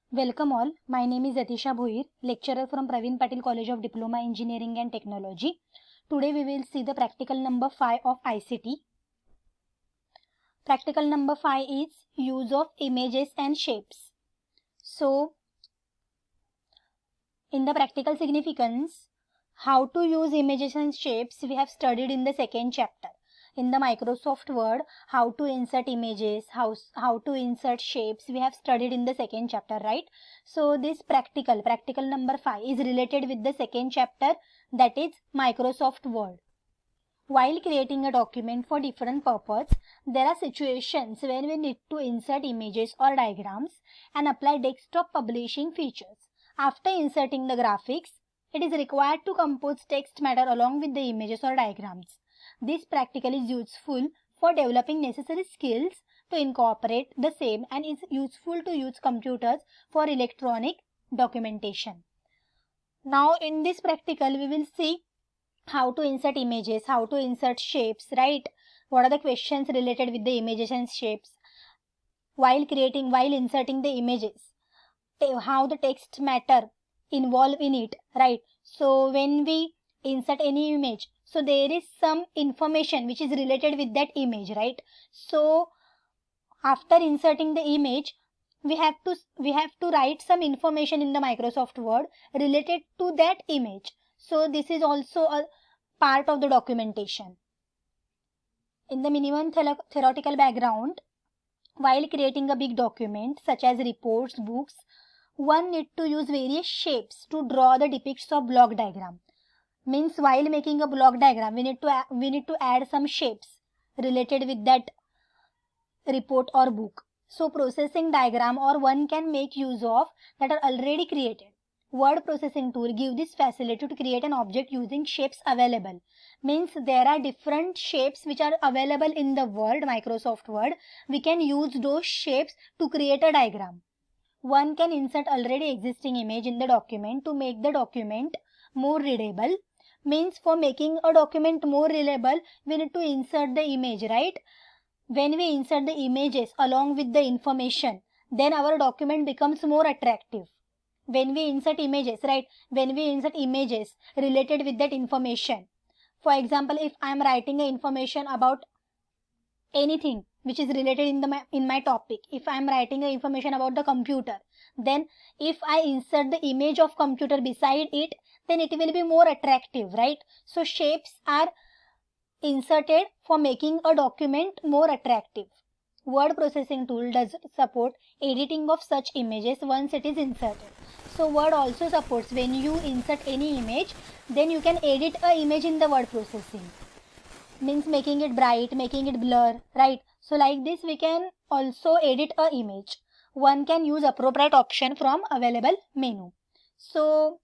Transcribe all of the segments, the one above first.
Welcome all. My name is Atisha Bhoir, lecturer from Praveen Patil College of Diploma Engineering and Technology. Today we will see the practical number 5 of ICT. Practical number 5 is use of images and shapes. So, in the practical significance, how to use images and shapes we have studied in the second chapter. In the Microsoft Word, how to insert images, how to insert shapes we have studied in the second chapter, right? So this practical number 5 is related with the second chapter, that is Microsoft Word. While creating a document for different purpose, there are situations where we need to insert images or diagrams and apply desktop publishing features. After inserting the graphics, it is required to compose text matter along with the images or diagrams. This practical is useful for developing necessary skills to incorporate the same and is useful to use computers for electronic documentation. Now in this practical we will see how to insert images, how to insert shapes, right? What are the questions related with the images and shapes? While inserting the images, how the text matter involved in it, right? So when we insert any image, so there is some information which is related with that image, right? So after inserting the image, we have to write some information in the Microsoft Word related to that image. So this is also a part of the documentation. In the minimum theoretical background, while creating a big document such as reports, books, one need to use various shapes to draw the depicts of block diagram. Means while making a block diagram, we need to add some shapes related with that report or book. So processing diagram or one can make use of that are already created. Word processing tool give this facility to create an object using shapes available. Means there are different shapes which are available in the Word, Microsoft Word. We can use those shapes to create a diagram. One can insert already existing image in the document to make the document more readable. Means for making a document more readable, we need to insert the image, right? When we insert the images along with the information, then our document becomes more attractive. When we insert images, right? When we insert images related with that information. For example, if I am writing a information about anything which is related in my topic, if I am writing a information about the computer, then if I insert the image of computer beside it, then it will be more attractive, right? So shapes are inserted for making a document more attractive. Word processing tool does support editing of such images once it is inserted. So Word also supports when you insert any image, then you can edit a image in the word processing. Means making it bright, making it blur, right? So like this we can also edit a image. One can use appropriate option from available menu. So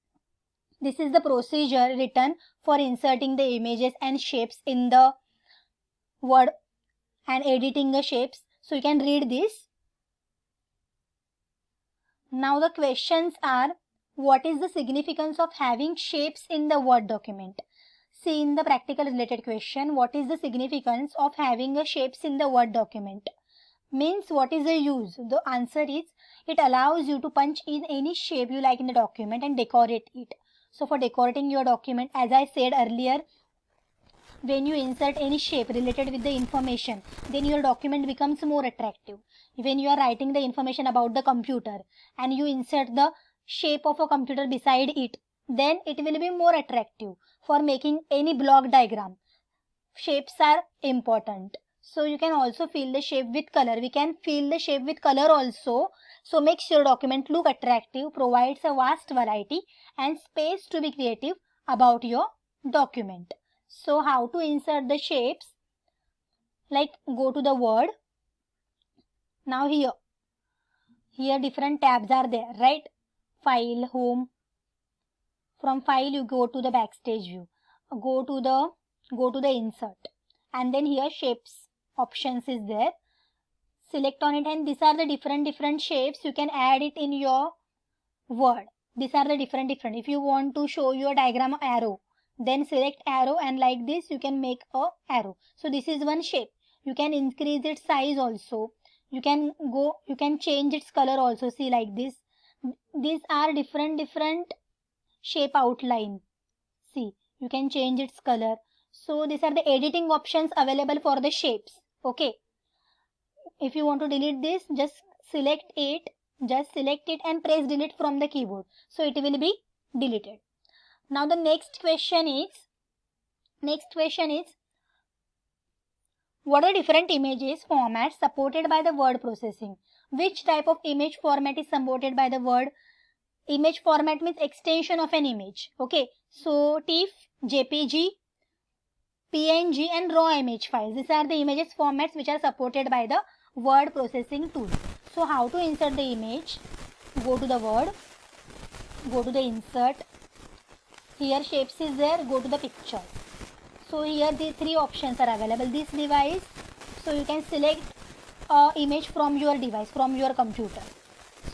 this is the procedure written for inserting the images and shapes in the Word and editing the shapes. So you can read this. Now the questions are, what is the significance of having shapes in the Word document? See in the practical related question, what is the significance of having a shapes in the Word document? Means what is the use? The answer is, it allows you to punch in any shape you like in the document and decorate it. So for decorating your document, as I said earlier, when you insert any shape related with the information, then your document becomes more attractive. When you are writing the information about the computer and you insert the shape of a computer beside it, then it will be more attractive. For making any block diagram, shapes are important. So you can also fill the shape with color. We can fill the shape with color also. So makes your document look attractive, provides a vast variety and space to be creative about your document. So how to insert the shapes? Like go to the Word. Now here different tabs are there, right? File, Home. From File you go to the Backstage View. Go to the Insert, and then here Shapes options is there. Select on it, and these are the different shapes. You can add it in your Word. These are the different. If you want to show your diagram arrow, then select arrow, and like this you can make a arrow. So this is one shape. You can increase its size also. You can change its color also. See like this. these are different shape outline. See, you can change its color. So these are the editing options available for the shapes. Okay, if you want to delete this, just select it and press delete from the keyboard, so it will be deleted. Now the next question is what are different images formats supported by the word processing? Which type of image format is supported by the word? Image format means extension of an image. Okay, so TIFF, JPG, PNG and raw image files. These are the images formats which are supported by the word processing tool. So how to insert the image? Go to the word, go to the insert. Here shapes is there, go to the picture. So here the three options are available. This device, so you can select image from your device, from your computer.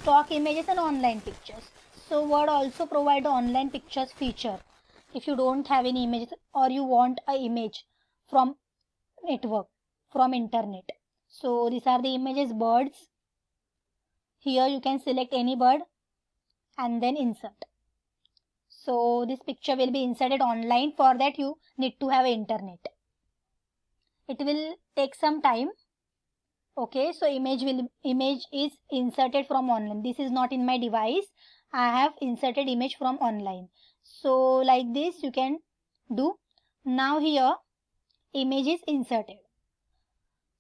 Stock images and online pictures. So Word also provide online pictures feature. If you don't have any images or you want a image from network, from internet. So these are the images, birds. Here you can select any bird and then insert. So this picture will be inserted online. For that you need to have internet. It will take some time. Okay, so image is inserted from online. This is not in my device. I have inserted image from online. So like this you can do. Now here image is inserted.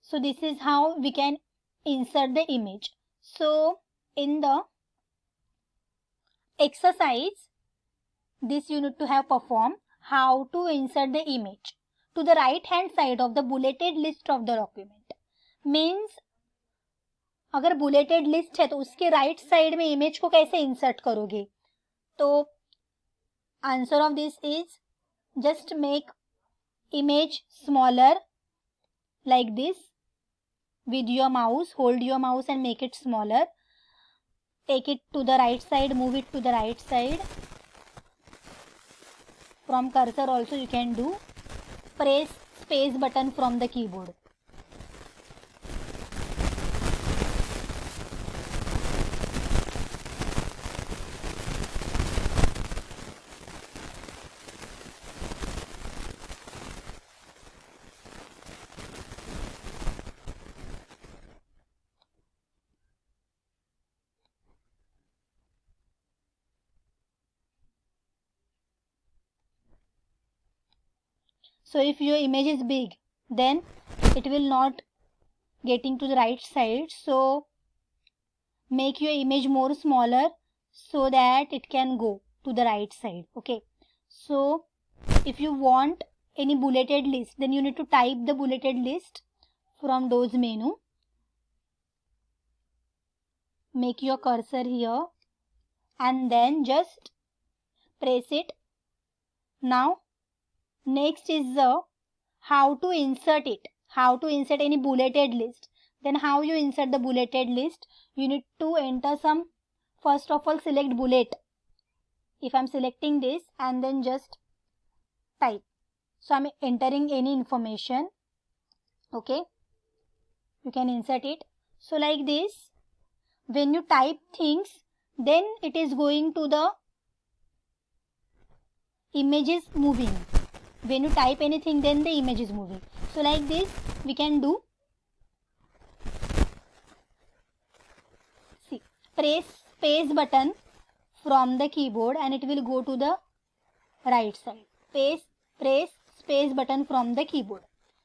So this is how we can insert the image. So in the exercise, this you need to have performed. How to insert the image to the right hand side of the bulleted list of the document. Means अगर bulleted list है तो उसके right side में image को कैसे insert करोगे? तो answer of this is just make image smaller like this with your mouse. Hold your mouse and make it smaller. Take it to the right side, move it to the right side. From cursor also you can do. Press space button from the keyboard. So if your image is big, then it will not getting to the right side. So make your image more smaller so that it can go to the right side. Okay. So if you want any bulleted list, then you need to type the bulleted list from those menu. Make your cursor here and then just press it. Now next is the how to insert it. How to insert any bulleted list. Then how you insert the bulleted list? You need to enter some, first of all select bullet. If I am selecting this and then just type. So I am entering any information. Okay. You can insert it. So like this, when you type things, then it is going to the image is moving. When you type anything, then the image is moving. So like this we can do. See, press space button from the keyboard and it will go to the right side. Press space button from the keyboard.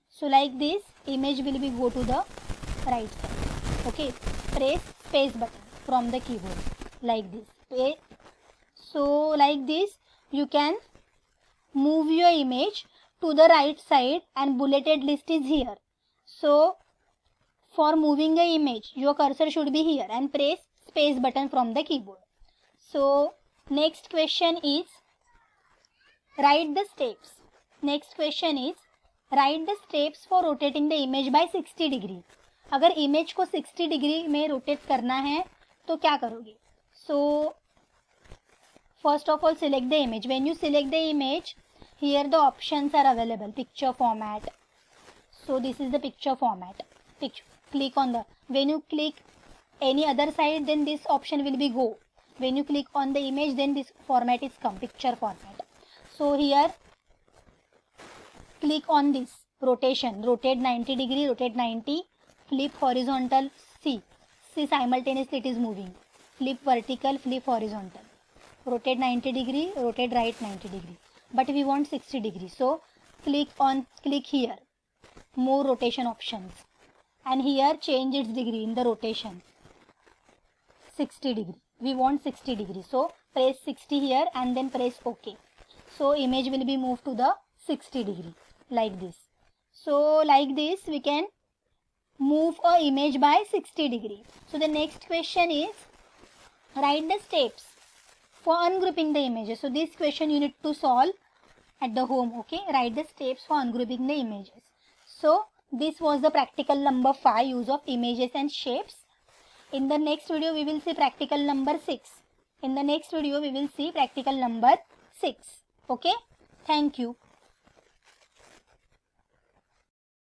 So like this image will be go to the right side. Okay, press space button from the keyboard like this. So like this you can move your image to the right side and bulleted list is here. So for moving a image, your cursor should be here and press space button from the keyboard. So next question is write the steps. Next question is write the steps for rotating the image by 60 degree. अगर image को 60 degree में rotate करना है तो क्या करोगे? So first of all select the image. When you select the image, here the options are available. Picture format. So this is the picture format. Click on the, when you click any other side, then this option will be go. When you click on the image, then this format is come, picture format. So here click on this rotation, rotate 90 degree, rotate 90, flip horizontal, see simultaneously it is moving, flip vertical, flip horizontal, rotate 90 degree, rotate right 90 degree, but we want 60 degree. So click here, more rotation options, and here change its degree in the rotation, 60 degree. We want 60 degree. So press 60 here and then press OK. So image will be moved to the 60 degree like this. So like this we can move a image by 60 degree. So the next question is write the steps for ungrouping the images. So this question you need to solve at the home. Okay, write the steps for ungrouping the images. So this was the practical number 5, use of images and shapes. In the next video we will see practical number 6. In the next video we will see practical number 6. Okay, thank you.